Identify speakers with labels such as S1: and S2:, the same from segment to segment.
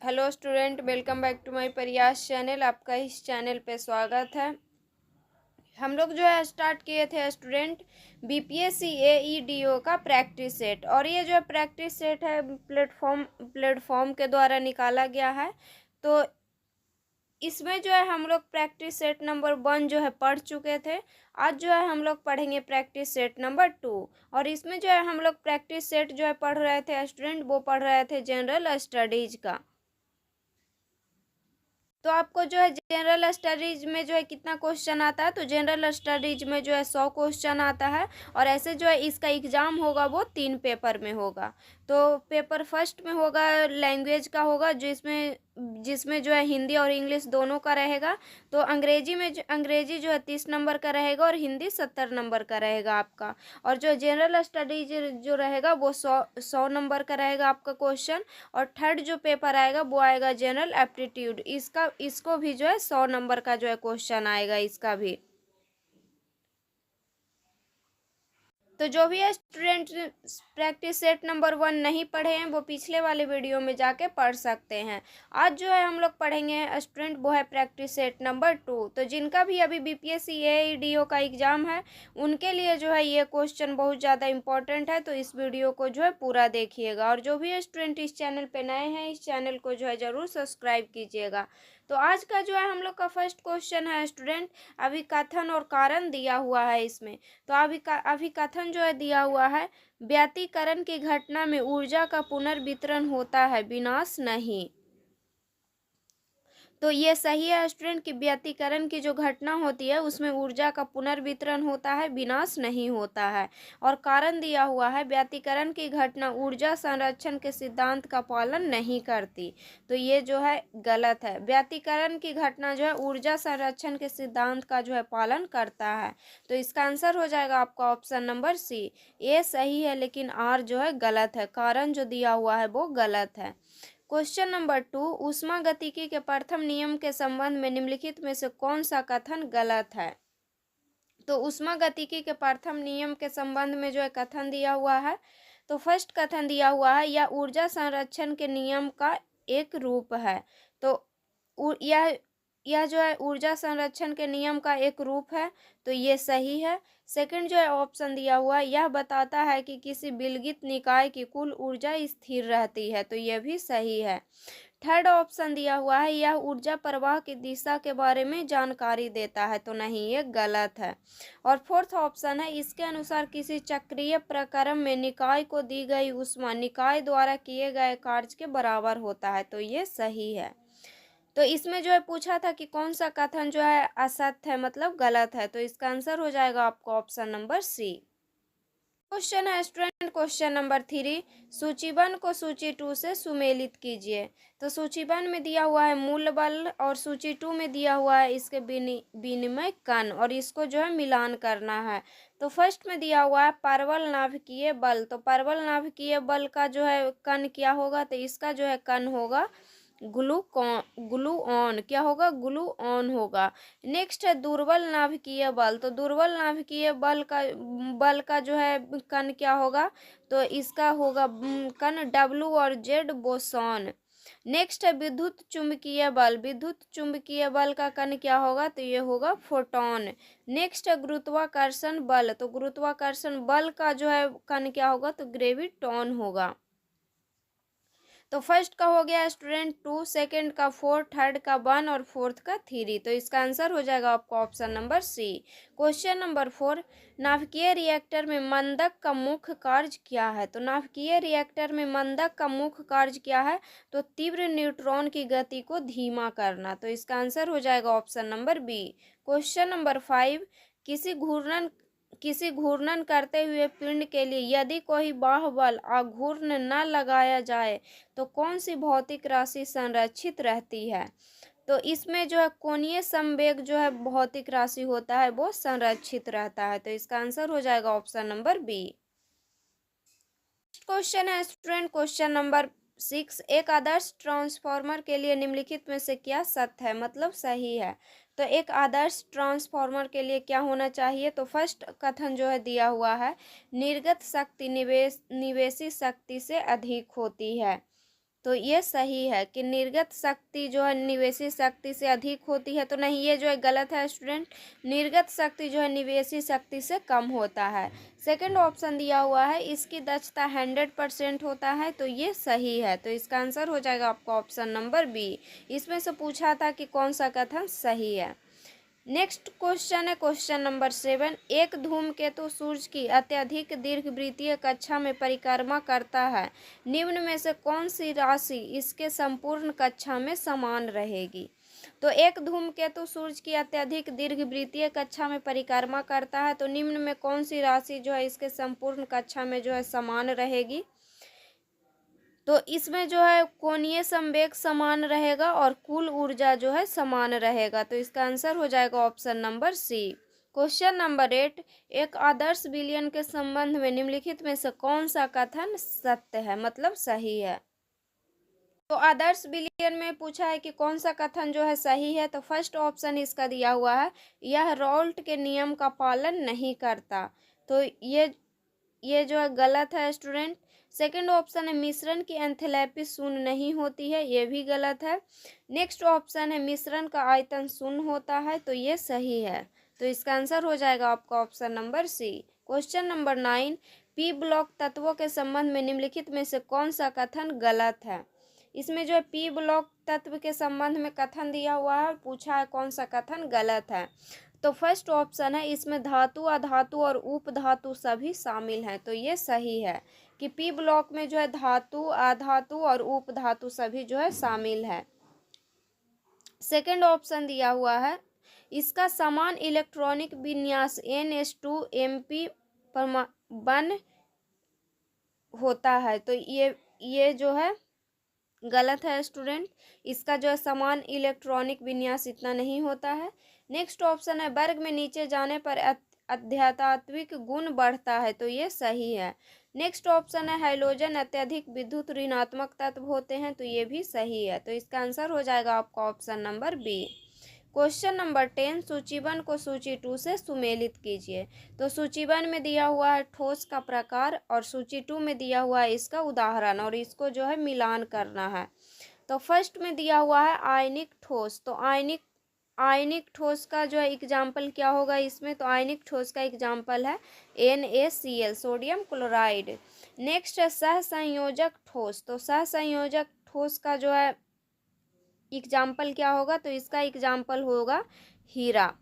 S1: Hello student, welcome back to my Prayas channel. आपका इस channel पे स्वागत है। हम लोग जो है स्टार्ट किए थे स्टूडेंट बीपीएससी एईडीओ का प्रैक्टिस सेट, और ये जो है प्रैक्टिस सेट है प्लेटफॉर्म के द्वारा निकाला गया है। तो इसमें जो है हम लोग प्रैक्टिस सेट नंबर 1 जो है पढ़ चुके थे। आज जो है हम लोग पढ़ेंगे प्रैक्टिस सेट नंबर 2। और इसमें जो है हम लोग प्रैक्टिस सेट जो है पढ़ रहे थे स्टूडेंट, वो पढ़ रहे थे जनरल स्टडीज का। तो आपको जो है जनरल स्टडीज में जो है कितना क्वेश्चन आता है, तो जनरल स्टडीज में जो है 100 क्वेश्चन आता है। और ऐसे जो है इसका एग्जाम होगा वो 3 पेपर में होगा। तो पेपर फर्स्ट में होगा लैंग्वेज का होगा, जिसमें जिसमें जो है हिंदी और इंग्लिश दोनों का रहेगा। तो अंग्रेजी जो है 30 नंबर का रहेगा और हिंदी 70 नंबर का रहेगा आपका। और जो जनरल स्टडीज जो रहेगा वो 100 नंबर का रहेगा आपका क्वेश्चन। और थर्ड जो पेपर आएगा वो आएगा जनरल एप्टीट्यूड। इसको भी जो है 100 नंबर का जो है क्वेश्चन आएगा इसका भी। तो जो भी स्टूडेंट प्रैक्टिस सेट नंबर 1 नहीं पढ़े हैं वो पिछले वाले वीडियो में जाके पढ़ सकते हैं। आज जो है हम लोग पढ़ेंगे स्टूडेंट वो है प्रैक्टिस सेट नंबर 2। तो जिनका भी अभी बीपीएससी एईडीओ का एग्जाम है उनके लिए जो है ये क्वेश्चन बहुत ज़्यादा इंपॉर्टेंट है। तो इस वीडियो को जो है पूरा देखिएगा। और जो भी स्टूडेंट इस चैनल पर नए हैं इस चैनल को जो है ज़रूर सब्सक्राइब कीजिएगा। तो आज का जो है हम लोग का फर्स्ट क्वेश्चन है स्टूडेंट, अभी कथन और कारण दिया हुआ है इसमें। तो अभी कथन जो है दिया हुआ है, व्यतिकरण की घटना में ऊर्जा का पुनर्वितरण होता है, विनाश नहीं। तो ये सही है स्टूडेंट कि व्यतिकरण की जो घटना होती है उसमें ऊर्जा का पुनर्वितरण होता है, विनाश नहीं होता है। और कारण दिया हुआ है, व्यतिकरण की घटना ऊर्जा संरक्षण के सिद्धांत का पालन नहीं करती। तो ये जो है गलत है। व्यतिकरण की घटना जो है ऊर्जा संरक्षण के सिद्धांत का जो है पालन करता है। तो इसका आंसर हो जाएगा आपका ऑप्शन नंबर सी। ए सही है लेकिन आर जो है गलत है, कारण जो दिया हुआ है वो गलत है। क्वेश्चन नंबर 2, ऊष्मागतिकी के प्रथम नियम के संबंध में निम्नलिखित में से कौन सा कथन गलत है। तो ऊष्मागतिकी के प्रथम नियम के संबंध में जो है कथन दिया हुआ है, तो फर्स्ट कथन दिया हुआ है यह ऊर्जा संरक्षण के नियम का एक रूप है। तो यह जो है ऊर्जा संरक्षण के नियम का एक रूप है। तो ये सही है। सेकंड जो है ऑप्शन दिया हुआ है, यह बताता है कि किसी विलगित निकाय की कुल ऊर्जा स्थिर रहती है। तो यह भी सही है। थर्ड ऑप्शन दिया हुआ है, यह ऊर्जा प्रवाह की दिशा के बारे में जानकारी देता है। तो नहीं, ये गलत है। और फोर्थ ऑप्शन है, इसके अनुसार किसी चक्रीय प्रक्रम में निकाय को दी गई ऊष्मा निकाय द्वारा किए गए कार्य के बराबर होता है। तो ये सही है। तो इसमें जो है पूछा था कि कौन सा कथन जो है असत्य है, मतलब गलत है। तो इसका आंसर हो जाएगा आपको ऑप्शन नंबर सी। क्वेश्चन है स्टूडेंट क्वेश्चन नंबर 3, सूची 1 को सूची 2 से सुमेलित कीजिए। तो सूची 1 में दिया हुआ है मूल बल और सूची 2 में दिया हुआ है इसके विनिमय कण, और इसको जो है मिलान करना है। तो फर्स्ट में दिया हुआ है परवल नाभिकीय बल। तो परवल नाभिकीय बल का जो है कण क्या होगा, तो इसका जो है कण होगा ग्लूऑन। क्या होगा, ग्लूऑन होगा। नेक्स्ट है दुर्बल नाभिकीय बल। तो दुर्बल नाभिकीय बल का जो है कण क्या होगा, तो इसका होगा कण डब्लू और जेड बोसॉन। नेक्स्ट है विद्युत चुंबकीय बल। विद्युत चुंबकीय बल का कण क्या होगा, तो ये होगा फोटोन। नेक्स्ट है गुरुत्वाकर्षण बल। तो गुरुत्वाकर्षण बल का जो है कण क्या होगा, तो ग्रेविटॉन होगा। तो फर्स्ट का हो गया स्टूडेंट 2, सेकंड का 4, थर्ड का 1 और फोर्थ का 3। तो इसका आंसर हो जाएगा आपका option number C. Question number 4, नाभिकीय रिएक्टर में मंदक का मुख्य कार्य क्या है। तो नाभिकीय रिएक्टर में मंदक का मुख्य कार्य क्या है, तो तीव्र न्यूट्रॉन की गति को धीमा करना। तो इसका आंसर हो जाएगा option number B. Question number 5, किसी घूर्णन करते हुए पिंड के लिए यदि कोई बाह्य आघूर्ण न लगाया जाए तो कौन सी भौतिक राशि संरक्षित रहती है। तो इसमें जो है कोणीय संवेग जो है भौतिक राशि होता है वो संरक्षित रहता है। तो इसका आंसर हो जाएगा ऑप्शन नंबर बी। क्वेश्चन है स्टूडेंट क्वेश्चन नंबर 6, एक आदर्श ट्रांसफार्मर के लिए निम्नलिखित में से क्या सत्य है, मतलब सही है। तो एक आदर्श ट्रांसफार्मर के लिए क्या होना चाहिए, तो फर्स्ट कथन जो है दिया हुआ है, निर्गत शक्ति निवेशी शक्ति से अधिक होती है। तो ये सही है कि निर्गत शक्ति जो है निवेशी शक्ति से अधिक होती है, तो नहीं, ये जो है गलत है स्टूडेंट। निर्गत शक्ति जो है निवेशी शक्ति से कम होता है। सेकंड ऑप्शन दिया हुआ है इसकी दक्षता 100% होता है, तो ये सही है। तो इसका आंसर हो जाएगा आपका ऑप्शन नंबर बी। इसमें से पूछा था कि कौन सा कथन सही है। नेक्स्ट क्वेश्चन है क्वेश्चन नंबर 7। एक धूमकेतु सूर्य की अत्यधिक दीर्घवृत्तीय कक्षा में परिक्रमा करता है, निम्न में से कौन सी राशि इसके संपूर्ण कक्षा में समान रहेगी। तो एक धूमकेतु सूर्य की अत्यधिक दीर्घवृत्तीय कक्षा में परिक्रमा करता है, तो निम्न में कौन सी राशि जो है इसके संपूर्ण कक्षा में जो है समान रहेगी। तो इसमें जो है कोणीय संवेग समान रहेगा और कुल ऊर्जा जो है समान रहेगा। तो इसका आंसर हो जाएगा option number C. Question number 8। एक आदर्श विलयन के संबंध में निम्नलिखित में से कौन सा कथन सत्य है, मतलब सही है। तो आदर्श विलयन में पूछा है कि कौन सा कथन जो है सही है, तो फर्स्ट ऑप्शन इसका दिया हुआ है, यह रॉल्ट के नियम का पालन नहीं करता। तो ये जो है गलत है स्टूडेंट। सेकंड ऑप्शन है मिश्रण की एंथैल्पी शून्य नहीं होती है, ये भी गलत है। नेक्स्ट ऑप्शन है मिश्रण का आयतन शून्य होता है, तो ये सही है। तो इसका आंसर हो जाएगा आपका option number C. Question number 9। P block तत्वों के संबंध में निम्नलिखित में से कौन सा कथन गलत है। इसमें जो है पी ब्लॉक तत्व के संबंध में कथन दिया हुआ है, पूछा है कौन सा कथन गलत है। तो फर्स्ट ऑप्शन है इसमें धातु, अधातु और उपधातु सभी शामिल हैं, तो ये सही है कि पी ब्लॉक में जो है धातु, अधातु और उपधातु सभी जो है शामिल है। सेकंड ऑप्शन दिया हुआ है इसका समान इलेक्ट्रॉनिक विन्यास NS2MP बन होता है, तो ये जो है गलत है स्टूडेंट। इसका जो है समान इलेक्ट्रॉनिक विन्यास इतना नहीं होता है। नेक्स्ट ऑप्शन है वर्ग में नीचे जाने पर आध्यात्मिक गुण बढ़ता है, तो ये सही है। नेक्स्ट ऑप्शन है हैलोजन अत्यधिक विद्युत ऋणात्मक तत्व होते हैं, तो ये भी सही है। तो इसका आंसर हो जाएगा आपका option number B. Question number 10। सूचीबन को सूची 2 से सुमेलित कीजिए। तो सूचीबन में दिया हुआ है ठोस का प्रकार और सूची 2 में दिया हुआ है इसका उदाहरण, और इसको जो है मिलान करना है। तो फर्स्ट में दिया हुआ है आयनिक ठोस, तो आयनिक ठोस का जो है एग्जाम्पल क्या होगा इसमें, तो आयनिक ठोस का एग्जाम्पल है NaCl सोडियम क्लोराइड। नेक्स्ट है सहसंयोजक ठोस, तो सहसंयोजक ठोस का जो है एग्जाम्पल क्या होगा, तो इसका एग्जाम्पल होगा हीरा।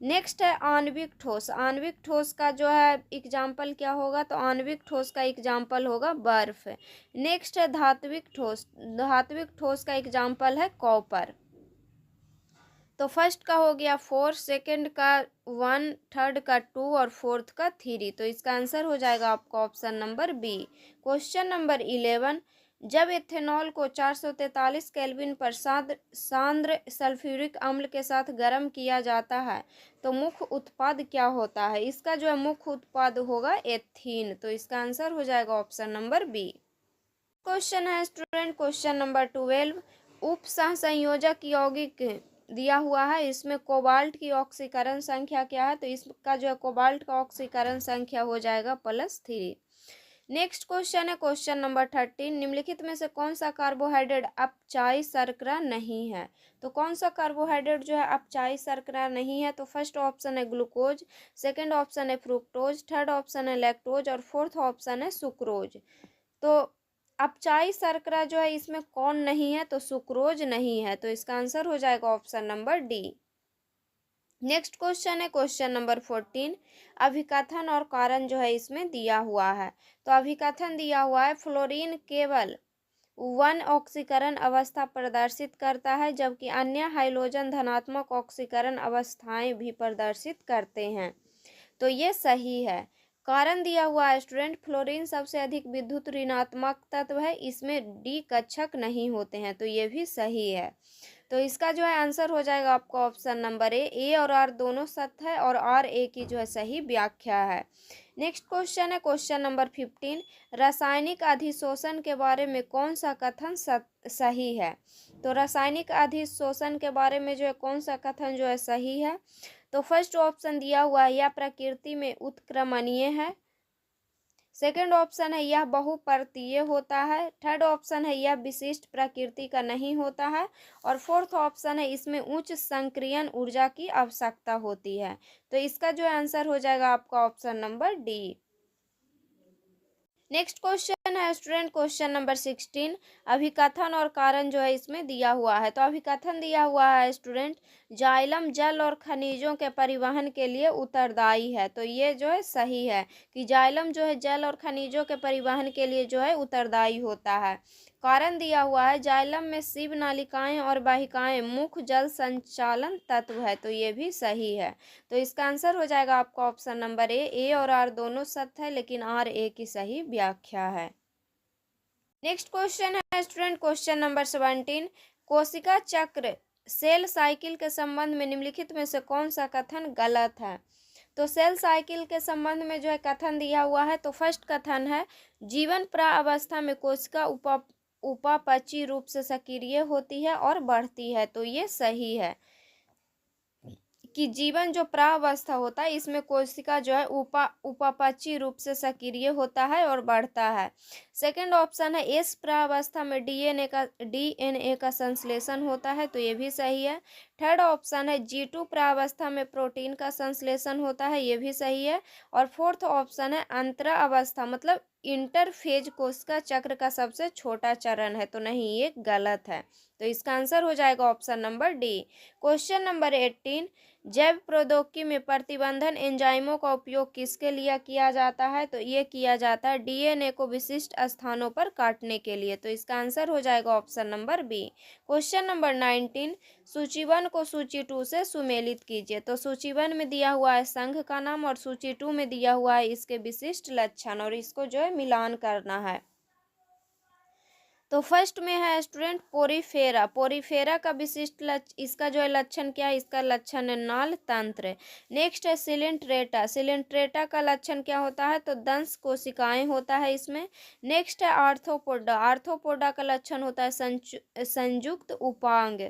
S1: नेक्स्ट है आणविक ठोस, आणविक ठोस का जो है एग्जाम्पल क्या होगा, तो आणविक ठोस का एग्जाम्पल होगा बर्फ। नेक्स्ट है धात्विक ठोस, धात्विक ठोस का एग्जाम्पल है कॉपर। तो फर्स्ट का हो गया 4, सेकंड का 1, थर्ड का 2 और फोर्थ का 3, तो इसका आंसर हो जाएगा आपका option number B. Question number 11। जब इथेनॉल को 443 केल्विन पर सांद्र सल्फ्यूरिक अम्ल के साथ गर्म किया जाता है, तो मुख्य उत्पाद क्या होता है। इसका जो है मुख्य उत्पाद होगा एथीन, तो इसका आंसर हो जाएगा ऑप्शन नंबर बी। क्वेश्चन है स्टूडेंट क्वेश्चन नंबर 12। उप सहसंयोजक यौगिक दिया हुआ है, इसमें कोबाल्ट की ऑक्सीकरण संख्या क्या है, तो इसका जो है कोबाल्ट का ऑक्सीकरण संख्या हो जाएगा +3। नेक्स्ट क्वेश्चन है क्वेश्चन नंबर 13। निम्नलिखित में से कौन सा कार्बोहाइड्रेट अपचायी शर्करा नहीं है। तो कौन सा कार्बोहाइड्रेट जो है अपचायी शर्करा नहीं है, तो फर्स्ट ऑप्शन है ग्लूकोज, सेकंड ऑप्शन है फ्रुक्टोज, थर्ड ऑप्शन है लैक्टोज और फोर्थ ऑप्शन है सुक्रोज। तो अपचायी शर्करा जो है इसमें कौन नहीं है, तो सुक्रोज नहीं है, तो इसका आंसर हो जाएगा option number D. Next question है क्वेश्चन नंबर 14। अभिकथन और कारण जो है इसमें दिया हुआ है। तो अभिकथन दिया हुआ है फ्लोरीन केवल 1 ऑक्सीकरण अवस्था प्रदर्शित करता है, जबकि अन्य हाइड्रोजन धनात्मक ऑक्सीकरण अवस्थाएं भी प्रदर्शित करते हैं, तो ये सही है। कारण दिया हुआ है स्टूडेंट फ्लोरीन सबसे अधिक विद्युत ऋणात्मक तत्व है, इसमें डी कक्षक नहीं होते हैं, तो ये भी सही है। तो इसका जो है आंसर हो जाएगा आपका ऑप्शन नंबर ए और आर दोनों सत्य है और आर ए की जो है सही व्याख्या है। नेक्स्ट क्वेश्चन है क्वेश्चन नंबर 15। रासायनिक अधिशोषण के बारे में कौन सा कथन सही है। तो रासायनिक अधिशोषण के बारे में जो है कौन सा कथन जो है सही है, तो फर्स्ट ऑप्शन दिया हुआ है यह प्रकृति में उत्क्रमणीय है। सेकंड ऑप्शन है यह बहुपर्तीय होता है। थर्ड ऑप्शन है यह विशिष्ट प्रकृति का नहीं होता है। और फोर्थ ऑप्शन है इसमें उच्च संक्रियण ऊर्जा की आवश्यकता होती है। तो इसका जो आंसर हो जाएगा आपका option number D. Next question है स्टूडेंट क्वेश्चन नंबर 16। अभिकथन और कारण जो है इसमें दिया हुआ है। तो अभिकथन दिया हुआ है स्टूडेंट, जाइलम जल और खनिजों के परिवहन के लिए उत्तरदायी है। तो ये जो है सही है कि जाइलम जो है जल और खनिजों के परिवहन के लिए जो है उत्तरदायी होता है। कारण दिया हुआ है, जाइलम में शिव नालिकाएं और वाहिकाएं मुख्य जल संचालन तत्व है। तो ये भी सही है। तो इसका आंसर हो जाएगा आपका ऑप्शन नंबर ए और आर दोनों सत्य है, लेकिन आर ए की सही व्याख्या है। नेक्स्ट क्वेश्चन है स्टूडेंट क्वेश्चन नंबर 17। कोशिका चक्र सेल साइकिल के संबंध में निम्नलिखित में से कौन सा कथन गलत है। तो सेल साइकिल के संबंध में जो है कथन दिया हुआ है। तो फर्स्ट कथन है, जीवन प्रावस्था में कोशिका उपापचयी रूप से सक्रिय होती है और बढ़ती है। तो ये सही है कि जीवन जो प्रावस्था होता है इसमें कोशिका जो है उपापचयी रूप से सक्रिय होता है और बढ़ता है। सेकंड ऑप्शन है, इस प्रावस्था में डीएनए का संश्लेषण होता है। तो ये भी सही है। थर्ड ऑप्शन है, G2 प्रावस्था में प्रोटीन का संश्लेषण होता है। ये भी सही है। और फोर्थ ऑप्शन है, अंतरा अवस्था मतलब इंटरफेज कोशिका चक्र का सबसे छोटा चरण है। तो नहीं, ये गलत है। तो इसका आंसर हो जाएगा option number D. Question number 18। जैव प्रौद्योगिकी में प्रतिबंधन एंजाइमों का उपयोग किसके लिए किया जाता है। तो ये किया जाता है डीएनए को विशिष्ट स्थानों पर काटने के लिए। तो इसका आंसर हो जाएगा option number B. Question number 19। सूची 1 को सूची 2 से सुमेलित कीजिए। तो सूची 1 में दिया हुआ है संघ का नाम और सूची 2 में दिया हुआ है इसके विशिष्ट लक्षण, और इसको जो है मिलान करना है। तो फर्स्ट में है स्टूडेंट पोरीफेरा। पोरीफेरा का विशिष्ट इसका जो है लक्षण क्या है, इसका लक्षण है नाल तंत्र। नेक्स्ट है सिलेंट्रेटा। सिलेंट्रेटा का लक्षण क्या होता है, तो दंश कोशिकाएं होता है इसमें। नेक्स्ट है आर्थ्रोपोडा। आर्थ्रोपोडा का लक्षण होता है संयुक्त उपांग।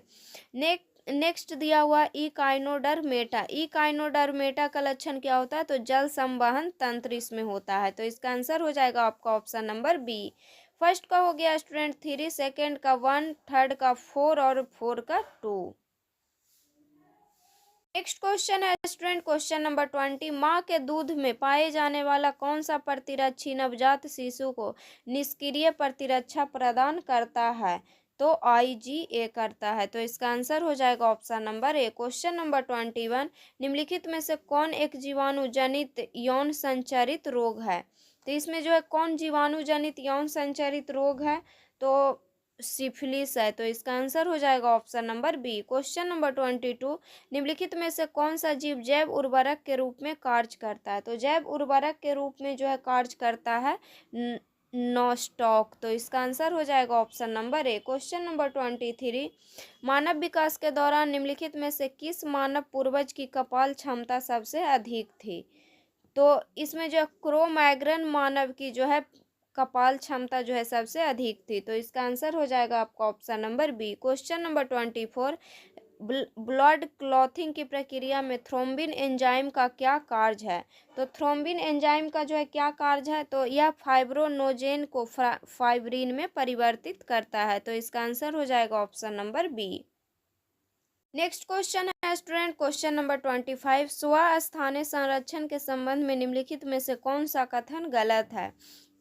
S1: नेक्स्ट दिया हुआ इकाइनोडर्मेटा। इकाइनोडर्मेटा का लक्षण क्या होता है, तो जल संवहन तंत्र इसमें होता है। तो इसका आंसर हो जाएगा आपका ऑप्शन नंबर बी। फर्स्ट का हो गया स्टूडेंट 3, सेकंड का 1, थर्ड का 4 और 4 का 2। नेक्स्ट क्वेश्चन है स्टूडेंट क्वेश्चन नंबर 20। माँ के दूध में पाए जाने वाला कौन सा प्रतिरक्षी नवजात शिशु को निष्क्रिय प्रतिरक्षा प्रदान करता है। तो IgA करता है। तो इसका आंसर हो जाएगा option number A. Question number 21। निम्नलिखित में से कौन एक जीवाणु जनित यौन संचारित रोग है। तो इसमें जो है कौन जीवाणु जनित यौन संचारित रोग है, तो सिफिलिस है। तो इसका आंसर हो जाएगा option number B. Question number 22। निम्नलिखित में से कौन सा जीव जैव उर्वरक के रूप में कार्य करता है। तो जैव उर्वरक के रूप में जो है कार्य करता है नॉस्टॉक। तो इसका आंसर हो जाएगा option number A. Question number 23। मानव विकास के दौरान निम्नलिखित में से किस मानव पूर्वज की कपाल क्षमता सबसे अधिक थी। तो इसमें जो क्रोमैग्रन मानव की जो है कपाल क्षमता जो है सबसे अधिक थी। तो इसका आंसर हो जाएगा आपका option number B. Question number 24। Blood clotting की प्रक्रिया में थ्रोम्बिन एंजाइम का क्या कार्य है। तो थ्रोम्बिन एंजाइम का जो है क्या कार्य है, तो यह फाइब्रोनोजेन को फाइब्रिन में परिवर्तित करता है। तो इसका आंसर हो जाएगा option number B. Next question है स्टूडेंट क्वेश्चन नंबर 25। स्वस्थानीय संरक्षण के संबंध में निम्नलिखित में से कौन सा कथन गलत है।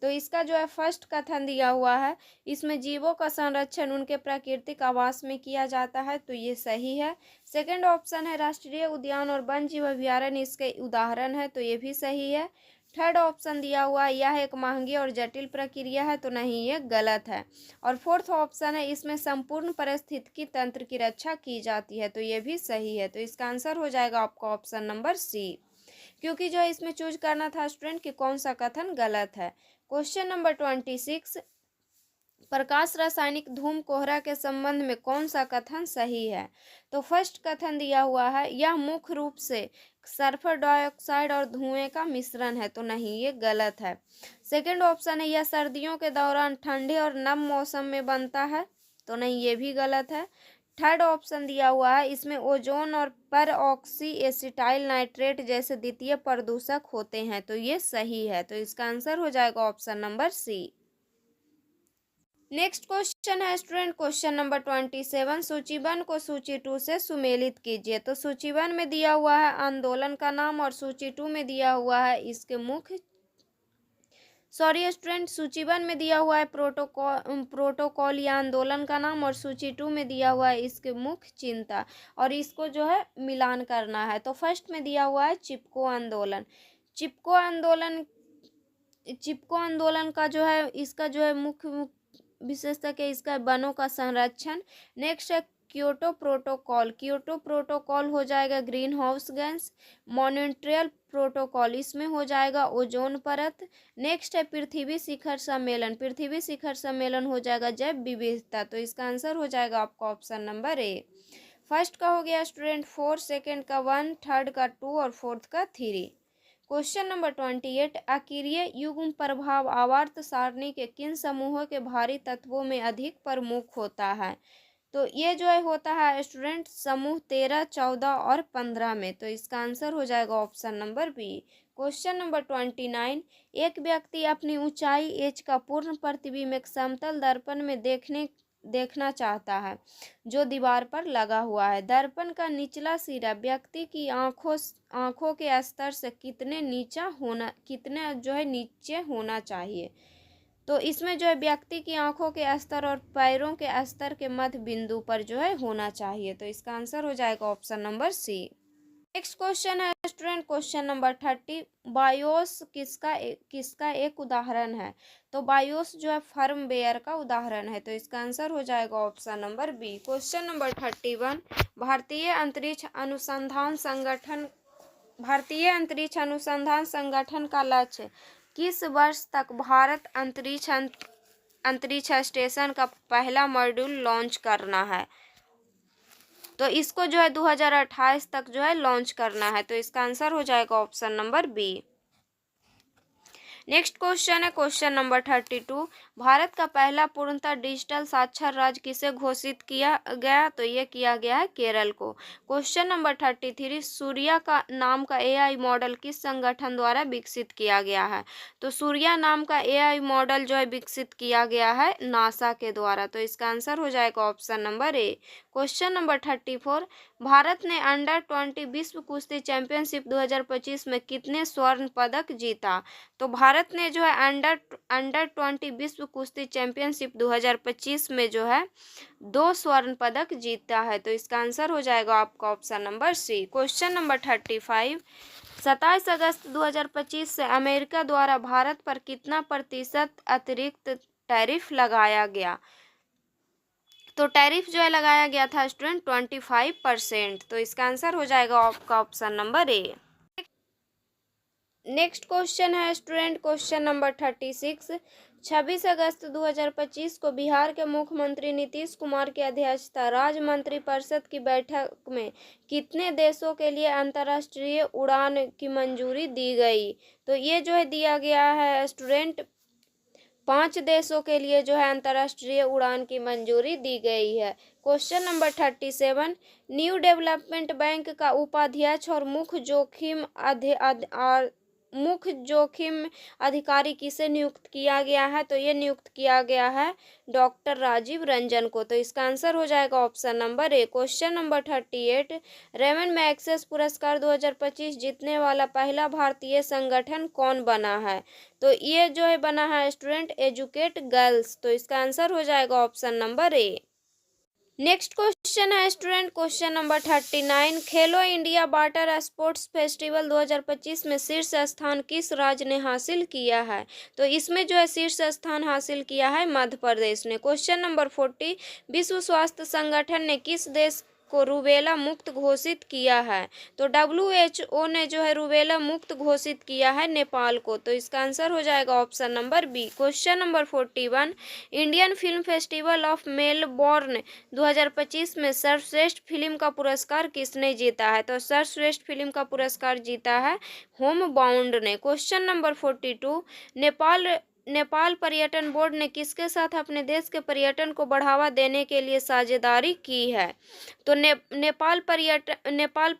S1: तो इसका जो है फर्स्ट कथन दिया हुआ है, इसमें जीवों का संरक्षण उनके प्राकृतिक आवास में किया जाता है। तो ये सही है। सेकंड ऑप्शन है राष्ट्रीय उद्यान और वन जीव अभ्यारण्य इसके उदाहरण है। तो ये भी सही है। थर्ड ऑप्शन दिया हुआ है यह एक महंगी और जटिल प्रक्रिया है। तो नहीं, ये गलत है। और फोर्थ ऑप्शन है इसमें संपूर्ण पारिस्थितिकी तंत्र की रक्षा की जाती है। तो ये भी सही है। तो इसका आंसर हो जाएगा आपका ऑप्शन नंबर सी, क्योंकि जो है इसमें चूज करना था स्टूडेंट कि कौन सा कथन गलत है। Question number 26। प्रकाश रासायनिक धूम कोहरा के संबंध में कौन सा कथन सही है। तो फर्स्ट कथन दिया हुआ है यह मुख्य रूप से सल्फर डाइऑक्साइड और धुएं का मिश्रण है। तो नहीं, ये गलत है। सेकंड ऑप्शन है यह सर्दियों के दौरान ठंडे और नम मौसम में बनता है। तो नहीं, ये भी गलत है। थर्ड ऑप्शन दिया हुआ है, इसमें ओजोन और पर ऑक्सी एसिटाइल नाइट्रेट जैसे द्वितीय प्रदूषक होते हैं, तो ये सही है। तो इसका आंसर हो जाएगा option number C. Next question है स्टूडेंट, क्वेश्चन नंबर 27, सूची 1 को सूची 2 से सुमेलित कीजिए। तो सूची 1 में दिया हुआ है आंदोलन का नाम और सूची 2 में दिया हुआ है इसके मुख्य स्टूडेंट, सूची 1 में दिया हुआ है प्रोटोकॉल या आंदोलन का नाम और सूची 2 में दिया हुआ है इसके मुख्य चिंता, और इसको जो है मिलान करना है। तो फर्स्ट में दिया हुआ है चिपको आंदोलन। चिपको आंदोलन का जो है इसका जो है मुख्य विशेषता के इसका वनों का संरक्षण। नेक्स्ट है क्योटो प्रोटोकॉल हो जाएगा green house gas. Montreal protocol इसमें हो जाएगा ओजोन परत। नेक्स्ट है पृथ्वी शिखर सम्मेलन हो जाएगा जैव विविधता। तो इसका आंसर हो जाएगा आपका ऑप्शन नंबर ए। फर्स्ट का हो गया स्टूडेंट 4, सेकेंड का 1, थर्ड का 2 और फोर्थ का 3। क्वेश्चन नंबर 28, अकीरीय युग्म प्रभाव आवर्त सारणी के किन समूहों के भारी तत्वों में अधिक प्रमुख होता है? तो ये जो है होता है स्टूडेंट समूह 13, 14 और 15 में। तो इसका आंसर हो जाएगा option number B. Question number 29, एक व्यक्ति अपनी ऊंचाई एच का पूर्ण प्रतिबिंब एक समतल दर्पण में देखना चाहता है जो दीवार पर लगा हुआ है। दर्पण का निचला सिरा व्यक्ति की आंखों के स्तर से कितने नीचे होना चाहिए? तो इसमें जो है व्यक्ति की आंखों के स्तर और पैरों के स्तर के मध्य बिंदु पर जो है होना चाहिए। तो इसका आंसर हो जाएगा option number C. Next question है स्टूडेंट, क्वेश्चन नंबर 30, बायोस किसका एक उदाहरण है? तो बायोस जो है फर्मवेयर का उदाहरण है। तो इसका आंसर हो जाएगा option number B. Question number 31, भारतीय अंतरिक्ष अनुसंधान संगठन का लक्ष्य किस वर्ष तक भारत अंतरिक्ष स्टेशन का पहला मॉड्यूल लॉन्च करना है? तो इसको जो है 2028 तक जो है लॉन्च करना है। तो इसका आंसर हो जाएगा option number B. Next question है क्वेश्चन नंबर 32, भारत का पहला पूर्णतः डिजिटल साक्षर राज्य किसे घोषित किया गया? तो ये किया गया है केरल को। क्वेश्चन नंबर 33, सूर्या का नाम का एआई मॉडल किस संगठन द्वारा विकसित किया गया है? तो सूर्या नाम का एआई मॉडल जो है विकसित किया गया है नासा के द्वारा। तो इसका आंसर हो जाएगा option number A. Question number 34, Bharat ने अंडर-20 विश्व कुश्ती चैंपियनशिप 2025 में कितने स्वर्ण पदक जीता? तो भारत ने जो है अंडर-20 विश्व कुश्ती चैंपियनशिप 2025 में जो है 2 स्वर्ण पदक जीता है। तो इसका आंसर हो जाएगा आपका option number C. Question number 35, 27 अगस्त 2025 से अमेरिका द्वारा भारत पर कितना प्रतिशत अतिरिक्त टैरिफ लगाया गया? तो टैरिफ जो है लगाया गया था स्टूडेंट 25%। तो इसका आंसर हो जाएगा आपका ऑप्शन नंबर ए। नेक्स्ट क्वेश्चन है स्टूडेंट क्वेश्चन नंबर 36, 26 अगस्त 2025 को बिहार के मुख्यमंत्री नीतीश कुमार की अध्यक्षता राज्य मंत्रिपरिषद की बैठक में कितने देशों के लिए अंतर्राष्ट्रीय उड़ान की मंजूरी दी गई? तो ये जो है दिया गया है स्टूडेंट 5 देशों के लिए जो है अंतर्राष्ट्रीय उड़ान की मंजूरी दी गई है। Question number 37, new development bank का उपाध्यक्ष और मुख्य जोखिम अधिकारी किसे नियुक्त किया गया है? तो ये नियुक्त किया गया है डॉक्टर राजीव रंजन को। तो इसका आंसर हो जाएगा option number A. Question number 38, Ramon Magsaysay पुरस्कार 2025 जीतने वाला पहला भारतीय संगठन कौन बना है? तो ये जो है बना है स्टूडेंट एजुकेट गर्ल्स। तो इसका आंसर हो जाएगा ऑप्शन नंबर ए। नेक्स्ट क्वेश्चन है स्टूडेंट क्वेश्चन नंबर 39, खेलो इंडिया वाटर स्पोर्ट्स फेस्टिवल 2025 में शीर्ष स्थान किस राज्य ने हासिल किया है? तो इसमें जो है शीर्ष स्थान हासिल किया है मध्य प्रदेश ने। क्वेश्चन नंबर 40, विश्व स्वास्थ्य संगठन ने किस देश को रूबेला मुक्त घोषित किया है? तो WHO ने जो है रूबेला मुक्त घोषित किया है नेपाल को। तो इसका आंसर हो जाएगा option number B. Question number 41, Indian film festival of Melbourne 2025 में सर्वश्रेष्ठ फिल्म का पुरस्कार किसने जीता है? तो सर्वश्रेष्ठ फिल्म का पुरस्कार जीता है होम बाउंड ने। क्वेश्चन नंबर 42, नेपाल नेपाल पर्यटन बोर्ड ने किसके साथ अपने देश के पर्यटन को बढ़ावा देने के लिए साझेदारी की है? तो नेपाल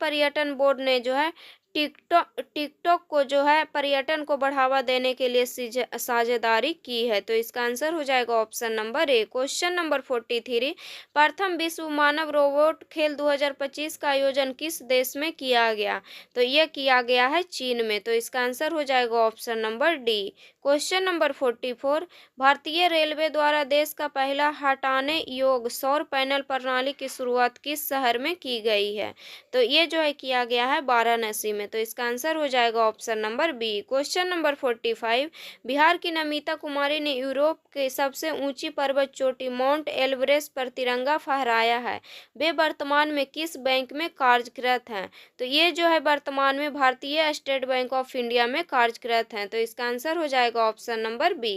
S1: पर्यटन बोर्ड ने जो है टिकटॉक को जो है पर्यटन को बढ़ावा देने के लिए साझेदारी की है। तो इसका आंसर हो जाएगा option number A. Question number 43, प्रथम विश्व मानव रोबोट खेल 2025 का आयोजन किस देश में किया गया? तो यह किया गया है चीन में। तो इसका आंसर हो जाएगा option number D. Question number 44, भारतीय रेलवे द्वारा देश का पहला हटाने योग्य सौर पैनल प्रणाली की शुरुआत किस शहर में की गई है? तो ये जो है किया गया है वाराणसी में। तो इसका आंसर हो जाएगा option number B. Question number 45, Bihar की नमिता कुमारी ने यूरोप के सबसे ऊंची पर्वत चोटी माउंट एवरेस्ट पर तिरंगा फहराया है। वे वर्तमान में किस बैंक में कार्यरत हैं? तो ये जो है वर्तमान में भारतीय स्टेट बैंक ऑफ इंडिया में कार्यरत हैं। तो इसका आंसर हो जाएगा option number B.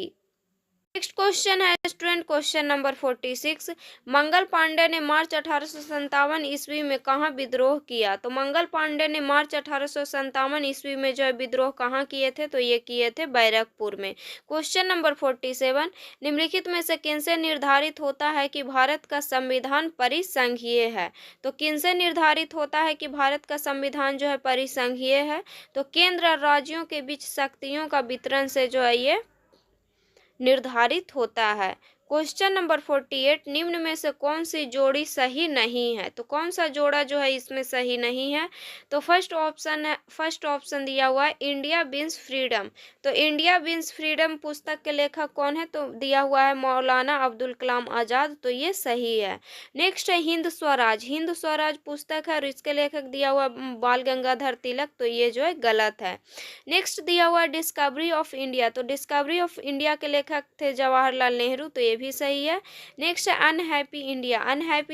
S1: Next question है student, question number 46, Mangal Pandey ने मार्च 1857 ईस्वी में कहाँ विद्रोह किया? तो मंगल पांडे ने मार्च 1857 ईस्वी में जो है विद्रोह कहाँ किए थे? तो ये किए थे बैरकपुर में। क्वेश्चन नंबर 47, निम्नलिखित में से किनसे निर्धारित होता है कि भारत का संविधान परिसंघीय है? तो किनसे निर्धारित होता है कि भारत का संविधान जो है परिसंघीय है? तो केंद्र और राज्यों के बीच शक्तियों का वितरण से जो है ये निर्धारित होता है। क्वेश्चन नंबर 48, निम्न में से कौन सी जोड़ी सही नहीं है? तो कौन सा जोड़ा जो है इसमें सही नहीं है? तो फर्स्ट ऑप्शन दिया हुआ है इंडिया विंस फ्रीडम। तो इंडिया विंस फ्रीडम पुस्तक के लेखक कौन है? तो दिया हुआ है मौलाना अब्दुल कलाम आज़ाद। तो ये सही है। नेक्स्ट है हिंद स्वराज पुस्तक है और इसके लेखक दिया हुआ बाल गंगाधर तिलक। तो ये जो है गलत है। नेक्स्ट दिया हुआ है डिस्कवरी ऑफ इंडिया। तो डिस्कवरी ऑफ इंडिया के लेखक थे जवाहरलाल नेहरू। तो ये भी सही है। नेक्स्ट है अनहैप्पी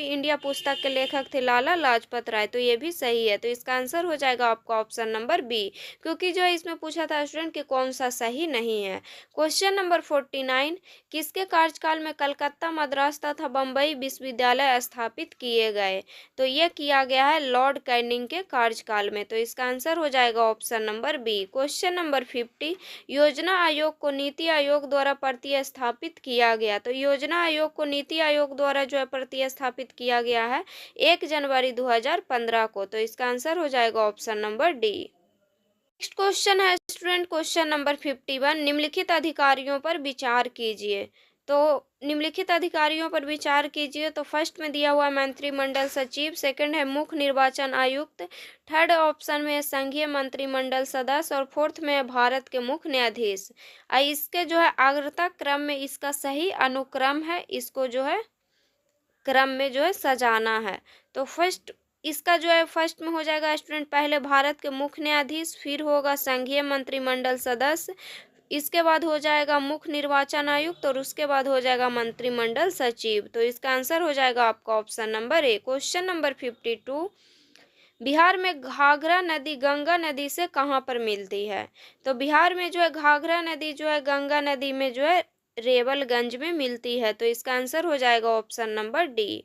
S1: इंडिया पुस्तक के लेखक थे लाला लाजपत राय। तो ये भी सही है। तो इसका आंसर हो जाएगा आपका ऑप्शन नंबर बी, क्योंकि जो है इसमें पूछा था स्टूडेंट कि कौन सा सही नहीं है। क्वेश्चन नंबर 49, किसके कार्यकाल में कलकत्ता, मद्रास तथा बम्बई विश्वविद्यालय स्थापित किए गए? तो ये किया गया है लॉर्ड कैनिंग के कार्यकाल में। तो इसका आंसर हो जाएगा option number B. Question number 50, योजना आयोग को नीति आयोग द्वारा प्रतिस्थापित किया गया। तो योजना आयोग को नीति आयोग द्वारा जो है प्रतिस्थापित किया गया है 1 जनवरी 2015 को। तो इसका आंसर हो जाएगा option number D. Next question है स्टूडेंट, क्वेश्चन नंबर 51, निम्नलिखित अधिकारियों पर विचार कीजिए। तो निम्नलिखित अधिकारियों पर विचार कीजिए। तो फर्स्ट में दिया हुआ है मंत्रिमंडल सचिव, सेकंड है मुख्य निर्वाचन आयुक्त, थर्ड ऑप्शन में संघीय मंत्रिमंडल सदस्य और फोर्थ में है भारत के मुख्य न्यायाधीश। इसके जो है अग्रता क्रम में इसका सही अनुक्रम है, इसको जो है क्रम में जो है सजाना है। तो इसका जो है फर्स्ट में हो जाएगा स्टूडेंट पहले भारत के मुख्य न्यायाधीश, फिर होगा संघीय मंत्रिमंडल सदस्य, इसके बाद हो जाएगा मुख्य निर्वाचन आयुक्त और उसके बाद हो जाएगा मंत्रिमंडल सचिव। तो इसका आंसर हो जाएगा आपका option number A. Question number 52, Bihar में घाघरा नदी गंगा नदी से कहाँ पर मिलती है? तो बिहार में जो है घाघरा नदी जो है गंगा नदी में जो है रेवलगंज में मिलती है। तो इसका आंसर हो जाएगा option number D.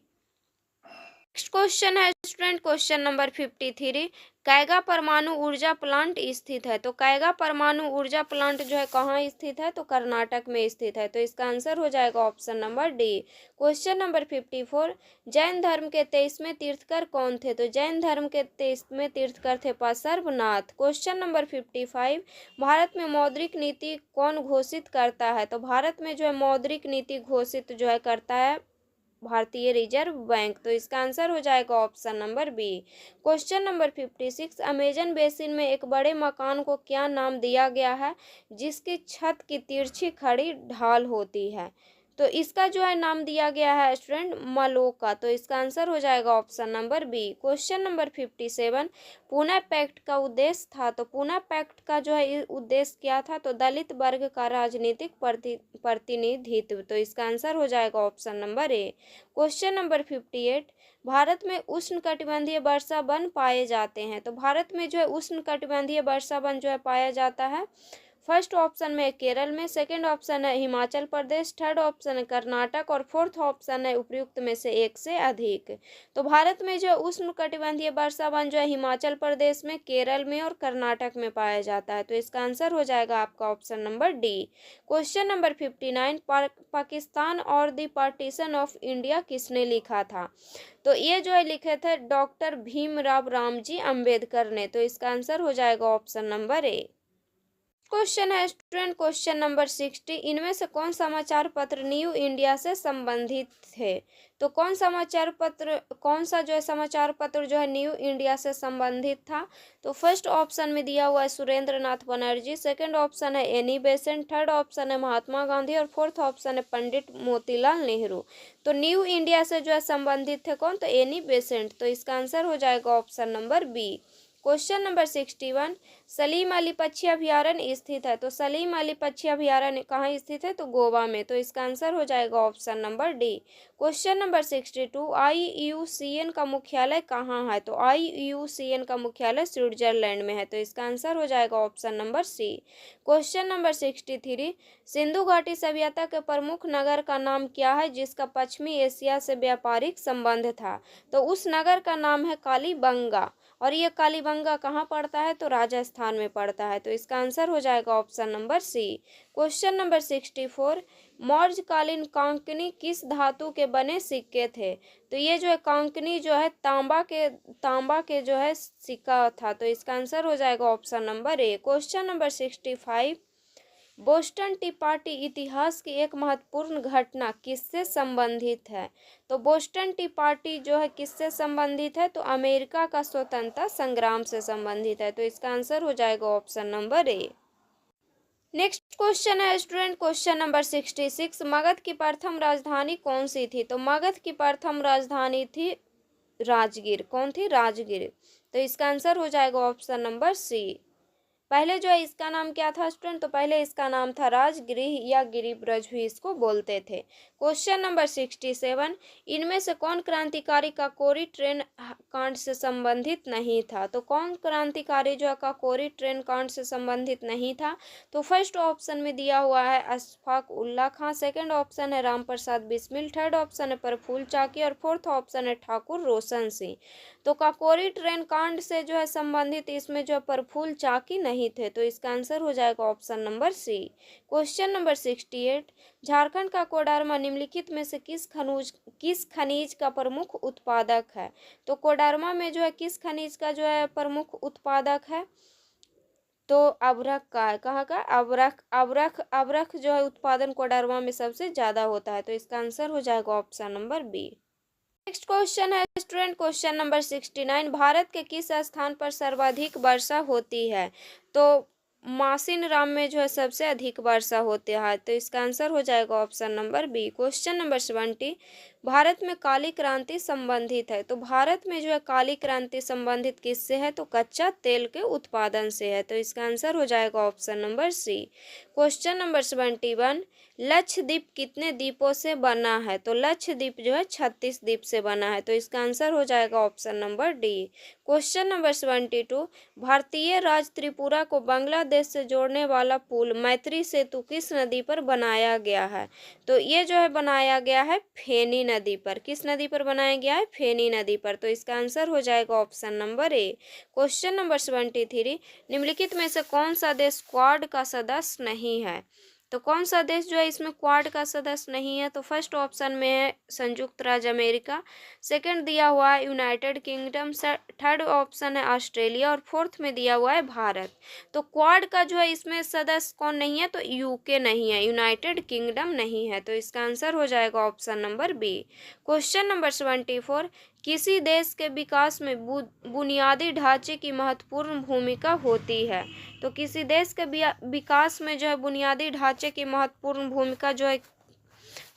S1: Next question है स्टूडेंट, क्वेश्चन नंबर 53, कैगा परमाणु ऊर्जा प्लांट स्थित है। तो कैगा परमाणु ऊर्जा प्लांट जो है कहाँ स्थित है? तो कर्नाटक में स्थित है। तो इसका आंसर हो जाएगा option number D. Question number 54, Jain धर्म के 23वें तीर्थकर कौन थे? तो जैन धर्म के 23वें तीर्थकर थे पार्श्वनाथ। क्वेश्चन नंबर 55, भारत में मौद्रिक नीति कौन घोषित करता है? तो भारत में जो है मौद्रिक नीति घोषित जो है करता है भारतीय रिजर्व बैंक। तो इसका आंसर हो जाएगा option number B. Question number 56, Amazon basin में एक बड़े मकान को क्या नाम दिया गया है जिसकी छत की तिरछी खड़ी ढाल होती है? तो इसका जो है नाम दिया गया है स्टूडेंट मलोका। तो इसका आंसर हो जाएगा option number B. Question number 57, Poona pact का उद्देश्य था। तो पूना पैक्ट का जो है उद्देश्य क्या था? तो दलित वर्ग का राजनीतिक प्रतिनिधित्व। तो इसका आंसर हो जाएगा option number A. Question number 58, Bharat में उष्णकटिबंधीय वर्षा वन पाए जाते हैं। तो भारत में जो है उष्णकटिबंधीय वर्षा वन जो है पाया जाता है फर्स्ट ऑप्शन में केरल में, सेकंड ऑप्शन है हिमाचल प्रदेश, थर्ड ऑप्शन है कर्नाटक और फोर्थ ऑप्शन है उपयुक्त में से एक से अधिक। तो भारत में जो उष्णकटिबंधीय वर्षा वन जो है हिमाचल प्रदेश में, केरल में और कर्नाटक में पाया जाता है। तो इसका आंसर हो जाएगा आपका option number D. Question number 59, Pakistan और द पार्टीशन ऑफ इंडिया किसने लिखा था? तो ये जो है लिखे थे डॉक्टर भीमराव रामजी अंबेडकर ने। तो इसका आंसर हो जाएगा ऑप्शन नंबर ए। क्वेश्चन है स्टूडेंट, क्वेश्चन नंबर 60, इनमें से कौन समाचार पत्र न्यू इंडिया से संबंधित थे? तो कौन सा जो है समाचार पत्र जो है न्यू इंडिया से संबंधित था? तो फर्स्ट ऑप्शन में दिया हुआ है सुरेंद्र नाथ बनर्जी, सेकंड ऑप्शन है एनी बेसेंट, थर्ड ऑप्शन है महात्मा गांधी और फोर्थ ऑप्शन है पंडित मोतीलाल नेहरू। तो न्यू इंडिया से जो है संबंधित थे कौन? तो एनी बेसेंट। तो इसका आंसर हो जाएगा option number B. Question number 61, Salim Ali पक्षी अभयारण्य स्थित है। तो सलीम अली पक्षी अभयारण्य कहाँ स्थित है? तो गोवा में। तो इसका आंसर हो जाएगा option number D. Question number 62, IUCN का मुख्यालय कहाँ है? तो IUCN का मुख्यालय स्विट्जरलैंड में है। तो इसका आंसर हो जाएगा option number C. Question number 63, Sindhu घाटी सभ्यता के प्रमुख नगर का नाम क्या है जिसका पश्चिमी एशिया से व्यापारिक संबंध था? तो उस नगर का नाम है कालीबंगा, और ये कालीबंगा कहाँ पड़ता है? तो राजस्थान में पड़ता है। तो इसका आंसर हो जाएगा option number C. Question number 64, मौर्यकालीन कांकनी किस धातु के बने सिक्के थे? तो ये जो है कांकनी जो है तांबा के जो है सिक्का था। तो इसका आंसर हो जाएगा option number A. Question number 65, Boston T party इतिहास की एक महत्वपूर्ण घटना किससे संबंधित है? तो बोस्टन टी पार्टी जो है किससे संबंधित है? तो अमेरिका का स्वतंत्रता संग्राम से संबंधित है। तो इसका आंसर हो जाएगा ऑप्शन नंबर ए। नेक्स्ट क्वेश्चन है स्टूडेंट, क्वेश्चन नंबर 66, मगध की प्रथम राजधानी कौन सी थी? तो मगध की प्रथम राजधानी थी राजगीर। कौन थी? राजगीर। तो इसका आंसर हो जाएगा ऑप्शन नंबर सी। पहले जो है इसका नाम क्या था स्टूडेंट? तो पहले इसका नाम था राजगृह या गिरिब्रज भी इसको बोलते थे। क्वेश्चन नंबर 67, इनमें से कौन क्रांतिकारी काकोरी ट्रेन कांड से संबंधित नहीं था? तो कौन क्रांतिकारी जो है काकोरी ट्रेन कांड से संबंधित नहीं था? तो फर्स्ट ऑप्शन में दिया हुआ है अशफाक उल्ला खां, सेकंड ऑप्शन है राम प्रसाद बिस्मिल, थर्ड ऑप्शन है प्रफुल्ल चाकी और फोर्थ ऑप्शन है ठाकुर रोशन सिंह। तो काकोरी ट्रेन कांड से जो है संबंधित इसमें जो प्रफुल्ल चाकी नहीं थे। तो इसका आंसर हो जाएगा option number C. Question number 68, Jharkhand का कोडरमा निम्नलिखित में से किस खनिज का प्रमुख उत्पादक है? तो कोडरमा में जो है किस खनिज का जो है प्रमुख उत्पादक है? तो अभ्रक का है। कहाँ का? अभ्रक जो है उत्पादन कोडरमा में सबसे ज्यादा होता है। तो इसका आंसर हो जाएगा option number B. Next question है स्टूडेंट, क्वेश्चन नंबर 69, भारत के किस स्थान पर सर्वाधिक वर्षा होती है? तो मासिन राम में जो है सबसे अधिक वर्षा होती है। तो इसका आंसर हो जाएगा option number B. Question number 70, Bharat में काली क्रांति संबंधित है। तो भारत में जो है काली क्रांति संबंधित किससे है? तो कच्चा तेल के उत्पादन से है। तो इसका आंसर हो जाएगा option number C. Question number 71, Lakshadweep कितने द्वीपों से बना है? तो लक्षद्वीप जो है 36 द्वीप से बना है। तो इसका आंसर हो जाएगा option number D. Question number 72, भारतीय राज्य त्रिपुरा को बांग्लादेश से जोड़ने वाला पुल मैत्री सेतु किस नदी पर बनाया गया है? तो ये जो है बनाया गया है फेनी नदी पर। किस नदी पर बनाया गया है? फेनी नदी पर। तो इसका आंसर हो जाएगा option number A. Question number 73, निम्नलिखित में से कौन सा देश क्वाड का सदस्य नहीं है? तो कौन सा देश जो है इसमें क्वाड का सदस्य नहीं है? तो फर्स्ट ऑप्शन में है संयुक्त राज्य अमेरिका, सेकंड दिया हुआ है यूनाइटेड किंगडम, थर्ड ऑप्शन है ऑस्ट्रेलिया और फोर्थ में दिया हुआ है भारत। तो क्वाड का जो है इसमें सदस्य कौन नहीं है? तो यूके नहीं है, यूनाइटेड किंगडम नहीं है। तो इसका आंसर हो जाएगा option number B. Question number 74, किसी देश के विकास में बुनियादी ढांचे की महत्वपूर्ण भूमिका होती है। तो किसी देश के विकास में जो है बुनियादी ढांचे की महत्वपूर्ण भूमिका जो है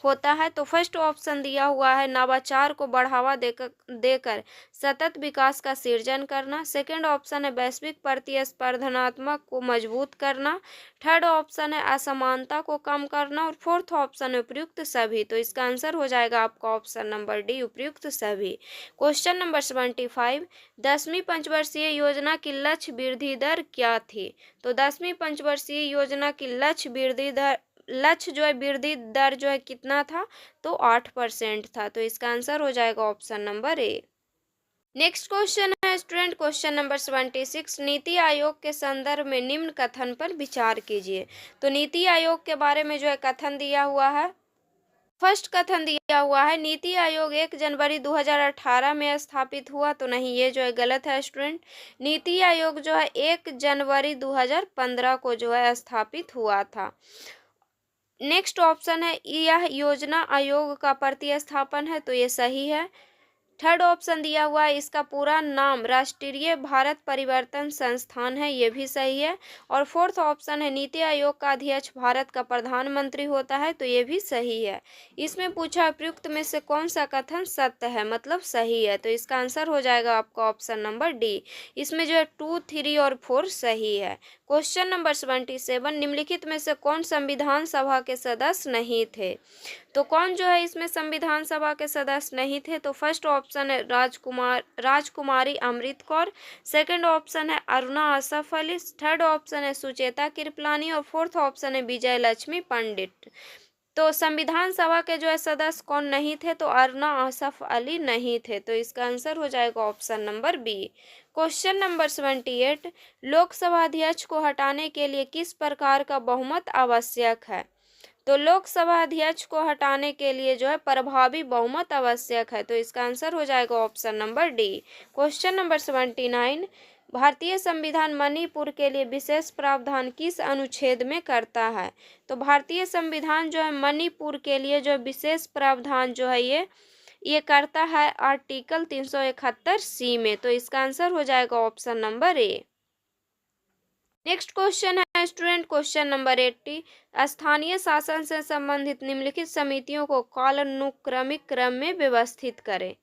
S1: होता है? तो फर्स्ट ऑप्शन दिया हुआ है नवाचार को बढ़ावा देकर सतत विकास का सृजन करना। सेकंड ऑप्शन है वैश्विक प्रतिस्पर्धात्मक को मजबूत करना। थर्ड ऑप्शन है असमानता को कम करना और फोर्थ ऑप्शन है उपयुक्त सभी। तो इसका आंसर हो जाएगा आपका ऑप्शन नंबर डी, उपयुक्त सभी। क्वेश्चन नंबर 75, 10वीं पंचवर्षीय योजना की लक्ष्य वृद्धि दर क्या थी? तो 10वीं पंचवर्षीय योजना की लक्ष्य जो है वृद्धि दर जो है कितना था? तो 8% था। तो इसका आंसर हो जाएगा ऑप्शन नंबर ए। नेक्स्ट क्वेश्चन है student, question number 76, NITI Aayog के संदर्भ में निम्न कथन पर विचार कीजिए। तो नीति आयोग के बारे में जो है कथन दिया हुआ है। फर्स्ट कथन दिया हुआ है नीति आयोग 1 जनवरी 2018 में स्थापित हुआ। तो नहीं, ये जो है गलत है स्टूडेंट। नीति आयोग जो है 1 जनवरी 2015 को जो है स्थापित हुआ था। नेक्स्ट ऑप्शन है यह योजना आयोग का प्रतिस्थापन है। तो ये सही है। थर्ड ऑप्शन दिया हुआ है इसका पूरा नाम राष्ट्रीय भारत परिवर्तन संस्थान है। ये भी सही है। और फोर्थ ऑप्शन है नीति आयोग का अध्यक्ष भारत का प्रधानमंत्री होता है। तो ये भी सही है। इसमें पूछा उपयुक्त में से कौन सा कथन सत्य है, मतलब सही है। तो इसका आंसर हो जाएगा आपका ऑप्शन नंबर डी। इसमें जो है 2, 3 और 4 सही है। क्वेश्चन नंबर 77, निम्नलिखित में से कौन संविधान सभा के सदस्य नहीं थे? तो कौन जो है इसमें संविधान सभा के सदस्य नहीं थे? तो फर्स्ट ऑप्शन है राजकुमारी अमृत कौर। सेकंड ऑप्शन है अरुणा आसफ अली। थर्ड ऑप्शन है सुचेता कृपलानी और फोर्थ ऑप्शन है विजय लक्ष्मी पंडित। तो संविधान सभा के जो है सदस्य कौन नहीं थे? तो अरुणा आसफ अली नहीं थे। तो इसका आंसर हो जाएगा option number B. Question number 78, Lok Sabha अध्यक्ष को हटाने के लिए किस प्रकार का बहुमत आवश्यक है? तो लोकसभा अध्यक्ष को हटाने के लिए जो है प्रभावी बहुमत आवश्यक है। तो इसका आंसर हो जाएगा option number D. Question number 79, भारतीय संविधान मणिपुर के लिए विशेष प्रावधान किस अनुच्छेद में करता है? तो भारतीय संविधान जो है मणिपुर के लिए जो विशेष प्रावधान जो है ये करता है आर्टिकल 371C में। तो इसका आंसर हो जाएगा ऑप्शन नंबर ए। नेक्स्ट क्वेश्चन है स्टूडेंट, क्वेश्चन नंबर 80, स्थानीय शासन से संबंधित निम्नलिखित समितियों को कालानुक्रमिक क्रम में व्यवस्थित करें।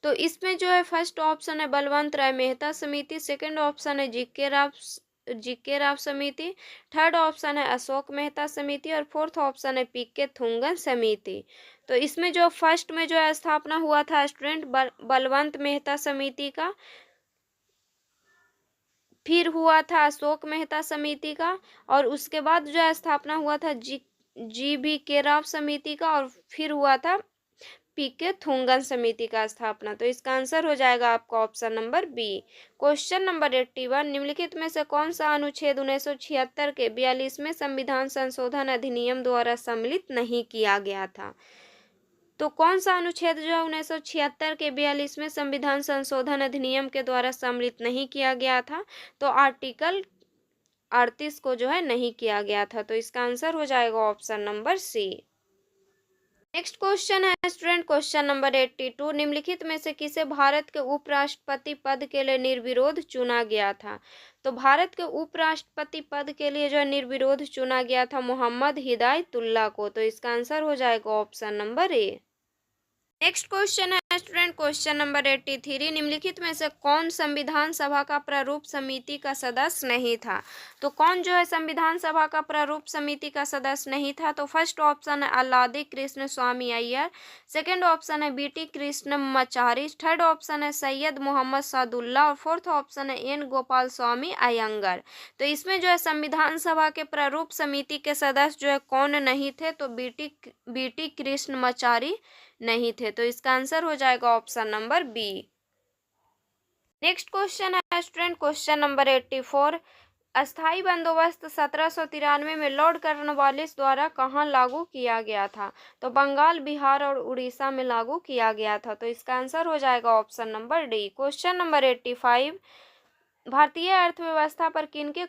S1: तो इसमें जो है फर्स्ट ऑप्शन है बलवंत राय मेहता समिति। सेकंड ऑप्शन है जीके राव समिति। थर्ड ऑप्शन है अशोक मेहता समिति और फोर्थ ऑप्शन है पीके थुंगन समिति। तो इसमें जो फर्स्ट में जो है स्थापना हुआ था स्टूडेंट बलवंत मेहता समिति का, फिर हुआ था अशोक मेहता समिति का और उसके बाद जो है स्थापना हुआ था जी.वी.के. राव समिति का और फिर हुआ था पीके थुंगन समिति का स्थापना। तो इसका आंसर हो जाएगा आपका option number B. Question number 81, निम्नलिखित में से कौन सा अनुच्छेद 1976 के 42वें संविधान संशोधन अधिनियम द्वारा सम्मिलित नहीं किया गया था? तो कौन सा अनुच्छेद जो है 1976 के 42वें संविधान संशोधन अधिनियम के द्वारा सम्मिलित नहीं किया गया था? तो आर्टिकल 38 को जो है नहीं किया गया था। तो इसका आंसर हो जाएगा option number C. Next question है स्टूडेंट, क्वेश्चन नंबर 82, निम्नलिखित में से किसे भारत के उपराष्ट्रपति पद के लिए निर्विरोध चुना गया था? तो भारत के उपराष्ट्रपति पद के लिए जो है निर्विरोध चुना गया था मोहम्मद हिदायतुल्लाह को। तो इसका आंसर हो जाएगा ऑप्शन नंबर ए। नेक्स्ट क्वेश्चन है स्टूडेंट, क्वेश्चन नंबर 83, निम्नलिखित में से कौन संविधान सभा का प्रारूप समिति का सदस्य नहीं था? तो कौन जो है संविधान सभा का प्रारूप समिति का सदस्य नहीं था? तो फर्स्ट ऑप्शन है अल्लादी कृष्ण स्वामी अय्यर। सेकंड ऑप्शन है बीटी कृष्ण मचारी। थर्ड ऑप्शन है सैयद मोहम्मद सादुल्ला और फोर्थ ऑप्शन है एन गोपाल स्वामी अयंगर। तो इसमें जो है संविधान सभा के प्रारूप समिति के सदस्य जो है कौन नहीं थे? तो बीटी कृष्ण मचारी नहीं थे। तो इसका आंसर हो जाएगा option number B. Next question है स्टूडेंट, क्वेश्चन नंबर 84, अस्थाई बंदोबस्त 1793 में लॉर्ड कॉर्नवालिस द्वारा कहाँ लागू किया गया था? तो बंगाल, बिहार और उड़ीसा में लागू किया गया था। तो इसका आंसर हो जाएगा option number D. Question number 85, भारतीय अर्थव्यवस्था पर किनके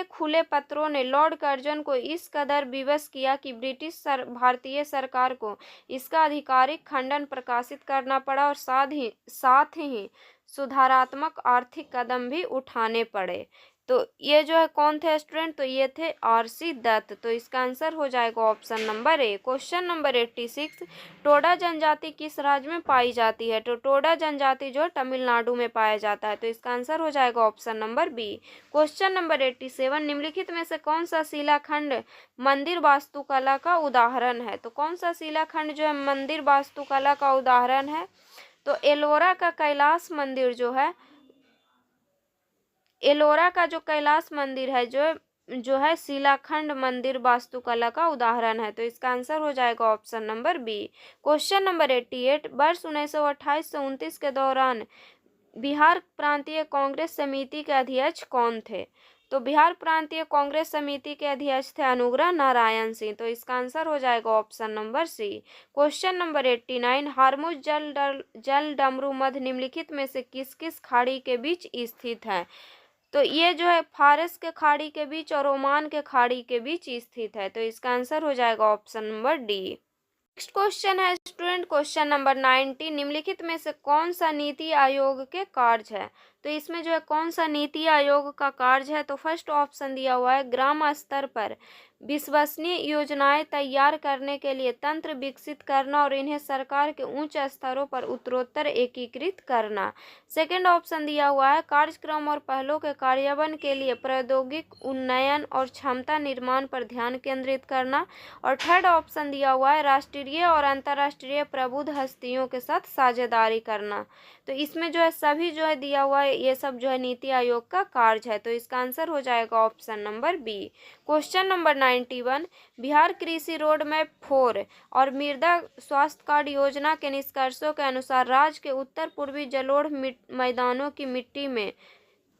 S1: खुले पत्रों ने लॉर्ड कर्जन को इस कदर विवश किया कि भारतीय सरकार को इसका आधिकारिक खंडन प्रकाशित करना पड़ा और साथ ही सुधारात्मक आर्थिक कदम भी उठाने पड़े? तो ये जो है कौन थे स्टूडेंट, तो ये थे आरसी दत्त। तो इसका आंसर हो जाएगा option number A. Question number 86, Toda जनजाति किस राज्य में पाई जाती है? तो टोडा जनजाति जो तमिलनाडु में पाया जाता है। तो इसका आंसर हो जाएगा option number B. Question number 87, निम्नलिखित में से कौन सा शिलाखंड मंदिर वास्तुकला का उदाहरण है? तो कौन सा शिलाखंड जो है मंदिर वास्तुकला का उदाहरण है? तो एलोरा का कैलाश मंदिर एलोरा का जो कैलाश मंदिर है जो है शिलाखंड मंदिर वास्तुकला का उदाहरण है। तो इसका आंसर हो जाएगा option number B. Question number 88, वर्ष 1928 से 29 के दौरान बिहार प्रांतीय कांग्रेस समिति के अध्यक्ष कौन थे? तो बिहार प्रांतीय कांग्रेस समिति के अध्यक्ष थे अनुग्रह नारायण सिंह। तो इसका आंसर हो जाएगा option number C. Question number 89, Hormuz जल डमरू मध्य निम्नलिखित में से किस किस खाड़ी के बीच स्थित है? तो ये जो है फारस के खाड़ी के बीच और ओमान के खाड़ी के बीच स्थित है। तो इसका आंसर हो जाएगा option number D. Next question है स्टूडेंट, क्वेश्चन नंबर 90, निम्नलिखित में से कौन सा नीति आयोग के कार्य है? तो इसमें जो है कौन सा नीति आयोग का कार्य है? तो फर्स्ट ऑप्शन दिया हुआ है ग्राम स्तर पर विश्वसनीय योजनाएं तैयार करने के लिए तंत्र विकसित करना और इन्हें सरकार के उच्च स्तरों पर उत्तरोत्तर एकीकृत करना। सेकंड ऑप्शन दिया हुआ है कार्यक्रम और पहलों के कार्यान्वयन के लिए प्रौद्योगिक उन्नयन और क्षमता निर्माण पर ध्यान केंद्रित करना। और थर्ड ऑप्शन दिया हुआ है राष्ट्रीय और अंतर्राष्ट्रीय प्रबुद्ध हस्तियों के साथ साझेदारी करना। तो इसमें जो है सभी जो है दिया हुआ है ये सब जो है नीति आयोग का कार्य है। तो इसका आंसर हो जाएगा option number B. Question number 91, Bihar कृषि रोड मैप 4 और मृदा स्वास्थ्य कार्ड योजना के निष्कर्षों के अनुसार राज्य के उत्तर पूर्वी जलोढ़ मैदानों की मिट्टी में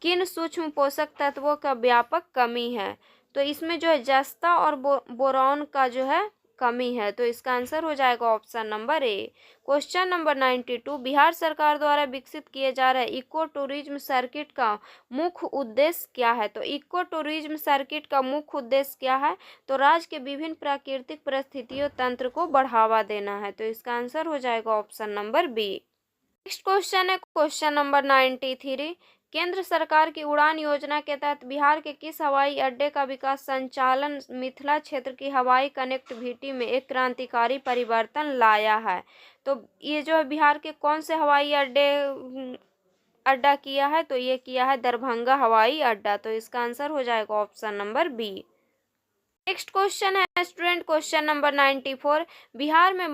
S1: किन सूक्ष्म पोषक तत्वों का व्यापक कमी है? तो इसमें जो है जस्ता और बोरॉन का जो है कमी है। तो इसका आंसर हो जाएगा option number A. Question number 92, Bihar सरकार द्वारा विकसित किए जा रहे इको टूरिज्म सर्किट का मुख्य उद्देश्य क्या है? तो इको टूरिज्म सर्किट का मुख्य उद्देश्य क्या है? तो राज्य के विभिन्न प्राकृतिक परिस्थितियों तंत्र को बढ़ावा देना है। तो इसका आंसर हो जाएगा option number B. Next question है क्वेश्चन नंबर 93, केंद्र सरकार की उड़ान योजना के तहत बिहार के किस हवाई अड्डे का विकास संचालन मिथिला क्षेत्र की हवाई कनेक्टिविटी में एक क्रांतिकारी परिवर्तन लाया है? तो ये जो है बिहार के कौन से हवाई अड्डा किया है? तो ये किया है दरभंगा हवाई अड्डा। तो इसका आंसर हो जाएगा option number B. Next question है स्टूडेंट क्वेश्चन नंबर 94, बिहार में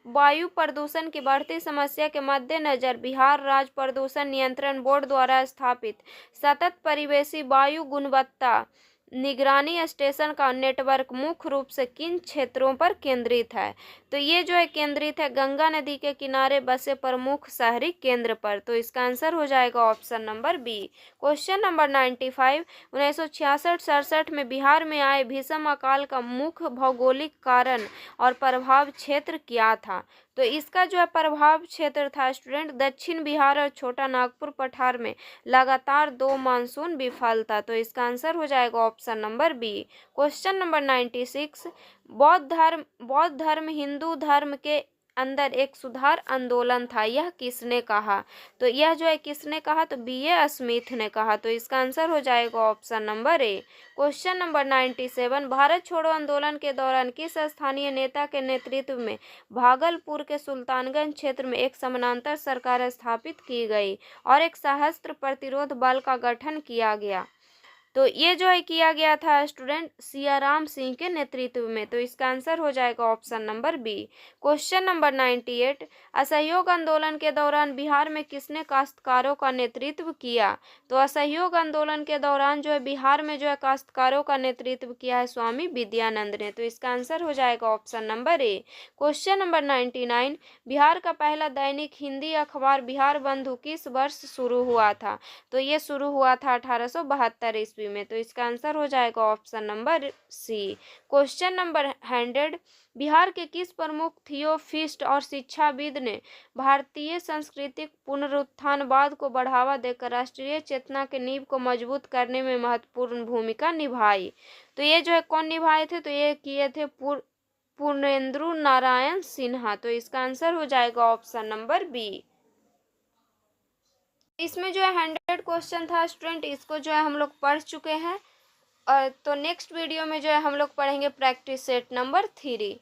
S1: वायु प्रदूषण की बढ़ती समस्या के मद्देनजर बिहार राज्य प्रदूषण नियंत्रण बोर्ड द्वारा स्थापित सतत परिवेशी वायु गुणवत्ता निगरानी स्टेशन का नेटवर्क मुख्य रूप से किन क्षेत्रों पर केंद्रित है? तो ये जो है केंद्रित है गंगा नदी के किनारे बसे प्रमुख शहरी केंद्र पर। तो इसका आंसर हो जाएगा option number B. Question number 95, 1966-67 में बिहार में आए भीषण अकाल का मुख्य भौगोलिक कारण और प्रभाव क्षेत्र क्या था? तो इसका जो है प्रभाव क्षेत्र था स्टूडेंट दक्षिण बिहार और छोटा नागपुर पठार में लगातार 2 मानसून विफल था। तो इसका आंसर हो जाएगा option number B. Question number 96, बौद्ध धर्म हिंदू धर्म के अंदर एक सुधार आंदोलन था, यह किसने कहा? तो यह जो है किसने कहा? तो B.A. स्मिथ ने कहा। तो इसका आंसर हो जाएगा option number A. Question number 97, Bharat छोड़ो आंदोलन के दौरान किस स्थानीय नेता के नेतृत्व में भागलपुर के सुल्तानगंज क्षेत्र में एक समानांतर सरकार स्थापित की गई और एक सशस्त्र प्रतिरोध बल का गठन किया गया? तो ये जो है किया गया था स्टूडेंट सियाराम सिंह के नेतृत्व में। तो इसका आंसर हो जाएगा option number B. Question number 98, असहयोग आंदोलन के दौरान बिहार में किसने काश्तकारों का नेतृत्व किया? तो असहयोग आंदोलन के दौरान जो है बिहार में जो है काश्तकारों का नेतृत्व किया है स्वामी विद्यानंद ने। तो इसका आंसर हो जाएगा option number A. Question number 99, Bihar का पहला दैनिक हिंदी अखबार बिहार बंधु किस वर्ष शुरू हुआ था? तो ये शुरू हुआ था 1872 ईस्वी में। तो इसका आंसर हो जाएगा option number C. Question number 100, Bihar के किस प्रमुख थियोफिस्ट और शिक्षाविद ने भारतीय सांस्कृतिक पुनरुत्थानवाद को बढ़ावा देकर राष्ट्रीय चेतना के नींव को मजबूत करने में महत्वपूर्ण भूमिका निभाई? तो ये जो है कौन निभाए थे? तो ये किए थे पूर्णेंद्ु नारायण सिन्हा। तो इसका आंसर हो जाएगा ऑप्शन नंबर बी। इसमें जो है 100 क्वेश्चन था स्टूडेंट, इसको जो है हम लोग पढ़ चुके हैं। और तो नेक्स्ट वीडियो में जो है हम लोग पढ़ेंगे प्रैक्टिस सेट नंबर 3।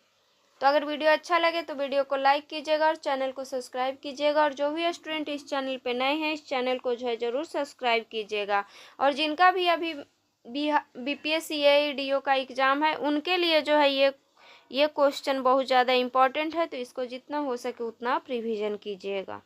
S1: तो अगर वीडियो अच्छा लगे तो वीडियो को लाइक कीजिएगा और चैनल को सब्सक्राइब कीजिएगा। और जो भी स्टूडेंट इस चैनल पे नए हैं, इस चैनल को जो है ज़रूर सब्सक्राइब कीजिएगा। और जिनका भी अभी BPSC AEDO का एग्ज़ाम है, उनके लिए जो है ये क्वेश्चन बहुत ज़्यादा इम्पॉर्टेंट है, तो इसको जितना हो सके उतना आप रिविज़न कीजिएगा।